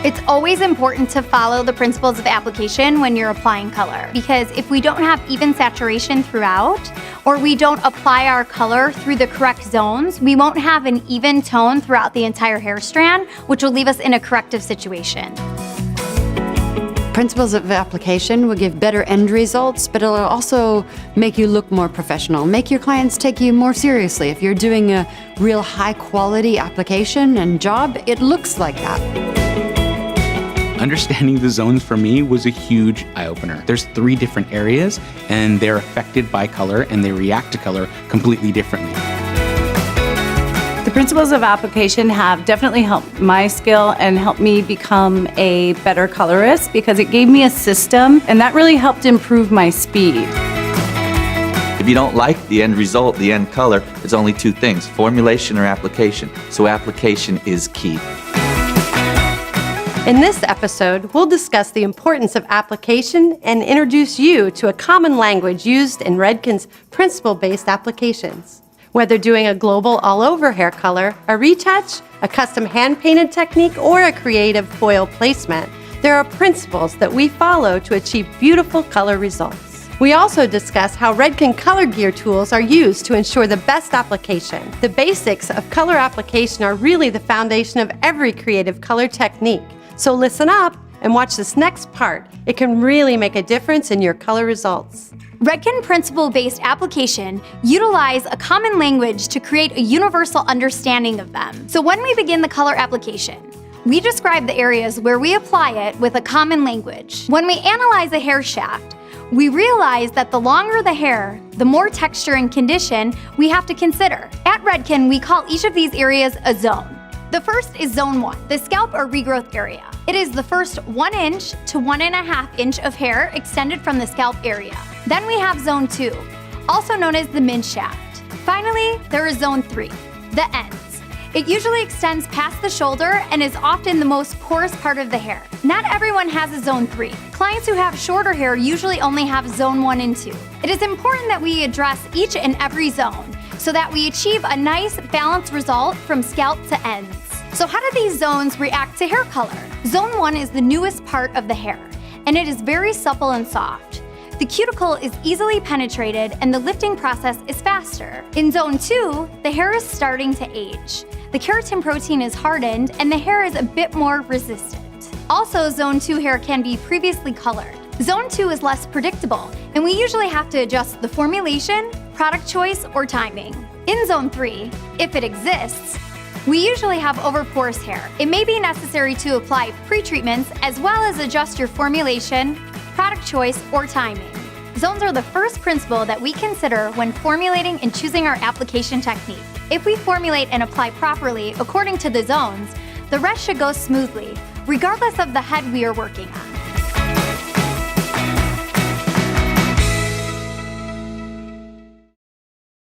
It's always important to follow the principles of application when you're applying color, because if we don't have even saturation throughout, or we don't apply our color through the correct zones, we won't have an even tone throughout the entire hair strand, which will leave us in a corrective situation. Principles of application will give better end results, but it'll also make you look more professional, make your clients take you more seriously. If you're doing a real high quality application and job, it looks like that. Understanding the zones for me was a huge eye-opener. There's 3 different areas, and they're affected by color, and they react to color completely differently. The principles of application have definitely helped my skill and helped me become a better colorist because it gave me a system, and that really helped improve my speed. If you don't like the end result, the end color, it's only 2 things, formulation or application. So application is key. In this episode, we'll discuss the importance of application and introduce you to a common language used in Redken's principle-based applications. Whether doing a global all-over hair color, a retouch, a custom hand-painted technique, or a creative foil placement, there are principles that we follow to achieve beautiful color results. We also discuss how Redken color gear tools are used to ensure the best application. The basics of color application are really the foundation of every creative color technique. So listen up and watch this next part. It can really make a difference in your color results. Redken principle-based application utilize a common language to create a universal understanding of them. So when we begin the color application, we describe the areas where we apply it with a common language. When we analyze a hair shaft, we realize that the longer the hair, the more texture and condition we have to consider. At Redken, we call each of these areas a zone. The first is Zone 1, the scalp or regrowth area. It is the first 1 inch to 1.5 inch of hair extended from the scalp area. Then we have Zone 2, also known as the mid shaft. Finally, there is Zone 3, the ends. It usually extends past the shoulder and is often the most porous part of the hair. Not everyone has a Zone 3. Clients who have shorter hair usually only have Zone 1 and 2. It is important that we address each and every zone so that we achieve a nice balanced result from scalp to ends. So how do these zones react to hair color? Zone 1 is the newest part of the hair, and it is very supple and soft. The cuticle is easily penetrated and the lifting process is faster. In Zone 2, the hair is starting to age. The keratin protein is hardened and the hair is a bit more resistant. Also, Zone 2 hair can be previously colored. Zone 2 is less predictable, and we usually have to adjust the formulation, product choice, or timing. In Zone 3, if it exists, we usually have overporous hair. It may be necessary to apply pre-treatments as well as adjust your formulation, product choice, or timing. Zones are the first principle that we consider when formulating and choosing our application technique. If we formulate and apply properly according to the zones, the rest should go smoothly, regardless of the head we are working on.